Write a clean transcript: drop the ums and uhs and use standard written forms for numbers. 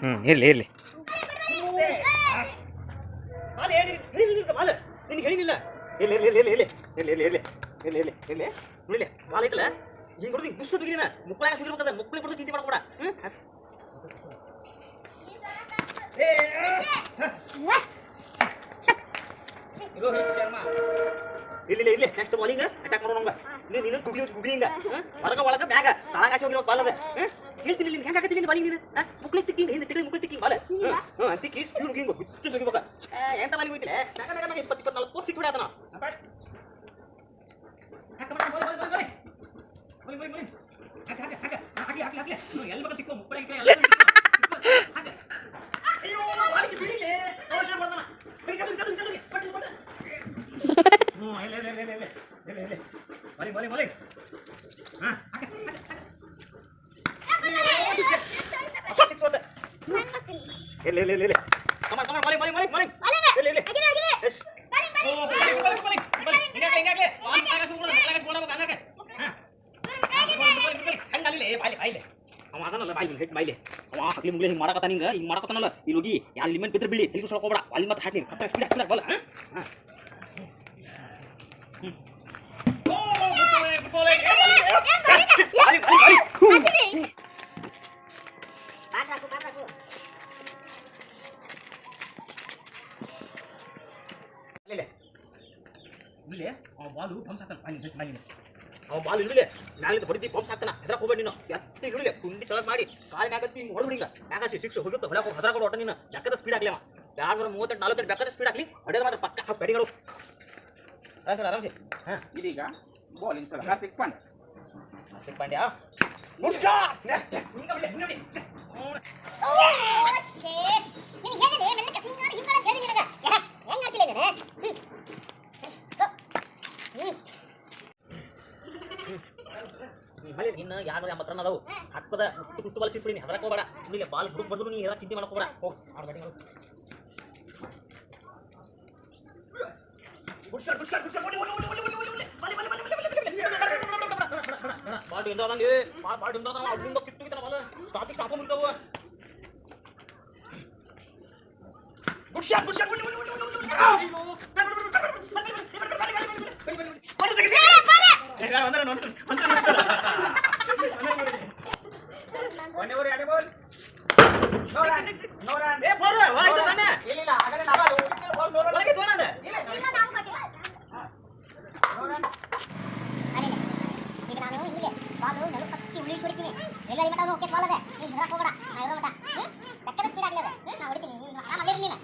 ಇರ್ಲಿ ಇರ್ಲಿ ನಿನಗೆ ಹೇಳಿಲ್ಲ ಇಲ್ಲಿ ಇಲ್ಲಿ ಇಲ್ಲಿ ಇಲ್ಲಿ ಇಲ್ಲಿ ಇಲ್ಲಿ ಇಲ್ಲಿ ಇಲ್ಲಿ ಇಲ್ಲಿ ಇಲ್ಲಿ ಇಲ್ಲಿ ಬಾಲ್ ಐತಲ್ಲ ಹಿಂಗೆ ಹೊಡೆದು ಬುಸ್ಸು ತೆಗಿದಿನ ಮುಕ್ಕಳಾಗ ಸುಗಿರ್ಬೇಕಂದ್ರೆ ಮುಕ್ಕಳಿ ಬಿಡೋದು ಚಿಂತೆ ಮಾಡಬೇಡ ಇಲ್ಲಿ ಇಲ್ಲಿ ನೆಕ್ಸ್ಟ್ ಬಾಲಿಂಗ್ ಅಟ್ಯಾಕ್ ಮಾಡೋಣ ನೀನು ಗುಗ್ಲಿ ಹಿಂಗ ಹೊರಗ ಒಳಗ ಬ್ಯಾಗ ತಳಗಾಸಿ ಹೋಗಿರೋ ಬಾಲ್ ಅದ ಹೇಳ್ತೀನಿ ನೀನು ಹೆಂಗೆ ಹಾಕತ್ತೀನಿ ಬಾಲಿಂಗ್ ನೀನು ಮುಕ್ಕಳಿ ತಿಕ್ಕಿ ಹಿಂದೆ ತಿಕ್ಕಿ ಮುಕ್ಕಳಿ ತಿಕ್ಕಿ ಬಾಲ್ ತಿಕ್ಕಿ ಸ್ಪೀಡ್ ಹಿಂಗ ಬಿಟ್ಟು ತೆಗಿಬೇಕ ಎಂತ ಬಾಲಿಂಗ್ ಹೋಯ್ತಿಲ್ಲ 20-24 ಕೋರ್ಸ್ ಸಿಕ್ಬಿಡ ಅದನ್ನ ಎಲ್ಲಿ ಬಕ ತಿಕ್ಕೋ ಮುಕ್ಕಳಿ ಹಿಂಗೆ ಮಾಡಕತ್ತಾನಿಂಗ ಹಿಂಗೆ ಮಾಡಕತ್ತಾನಲ್ಲ ಇಲ್ಲಿ ಹೋಗಿ ಯಾವ ಲಿಮೆಂಟ್ ಬಿದ್ರೆ ಬಿಳಿ ತೆಗೆದು ಹೋಗ್ಬೇಡ ಅಲ್ಲಿ ಮತ್ತೆ ಹಾಕಿ ಕತ್ತ ಸ್ಪೀಡ್ ಹಾಕ್ಬಿಡ ಬಲ್ಲ ಇಲ್ಲಿ ಬಾಲು ಬಂಸ್ ಹಾಕ್ತಾನೆ ಬಾಲ್ ಇಳಿಲೆ ಮ್ಯಾಲಿಂದ ಹೊಡಿತಿ ಬಂಪ್ಸ್ ಹಾಕ್ತಾನ ಹೆದರಕ್ಕೆ ಹೋಗ್ಬೇಡಿ ನೀನು ಎತ್ತಿ ಇಳಿಲೆ ಕುಂಡಿ ತಳಗ್ ಮಾಡಿ ಕಾಲು ಮ್ಯಾಗತ್ತಿ ಹಿಂಗೆ ಹೊಡೆದ್ಬಿಡಿಲ್ಲ ಮ್ಯಾಗಾಸಿ 6 ಹೋಗುತ್ತೆ ಹೊಡಕ್ಕೆ ಹೆದರಕ್ಕೆ ಒಟ್ಟ ನೀನು ಬೆಕ್ಕದ ಸ್ಪೀಡ್ ಆಗಲಿ 238-40 ಬೆಕ್ಕದ ಸ್ಪೀಡ್ ಆಗಲಿ ಹೊಡೆದ ಮಾತ್ರ ಪಕ್ಕ ಬೆಡಿಗಳು ಆರಾಮ್ಸಿ ಹಾಂ ಇದೀಗ ಬಾಲಿಂಗ್ ಸಲ ಹಾರ್ದಿಕ್ ಪಾಂಡ್ಯ ಇನ್ನು 280 ರನ್ ಅದಾವು ಹತ್ತದ ಕುಟ್ಟು ಬಾಲ್ ಸಿಕ್ಬಿಡಿ ಹೆದರಕ್ಕೆ ಹೋಗ್ಬೇಡ ನಿಮಗೆ ಬಾಲ್ ಹುಡುಕ್ ಬಂದ್ರು ನೀ ಎಲ್ಲ ಚಿಂತೆ ಮಾಡಕ್ಕೆ ಹೋಗ್ಬೇಡ ಹೋಗಿ ಅವ್ರ ಬ್ಯಾಟಿಂಗ್ ಬಾಲ್ ಎಂದ್ರಂಗೆ ಬಾಲ್ ಎಂದ್ರಂಗೆ ಕಿತ್ತು ಬಾಲ್ ಸ್ಟಾಪಿಗೆ ಸ್ಟಾಪ್ ಮುಂತಾವು ಗುಡ್ ಶಾಟ್ ಬಾಲು ನೆಲ ಕಚ್ಚಿ ಉಳಿಸಿ ಹೊಡಿತೀನಿ ಎಲ್ಲ ಮಟ್ಟ ಓಕೆ ಬಾಲ್ ಅದೇ ನೀನು ಹೆದರಕ್ಕೆ ಹೋಗಬೇಡ ನಾ ಇರೋ ಮಟ್ಟ ಬೆಕ್ಕದ ಸ್ಪೀಡ್ ಆಗಲಿ ಅದೇ ನಾ ಹೊಡಿತೀನಿ ನೀನು ಆರಾಮಲ್ಲಿ ನೀನು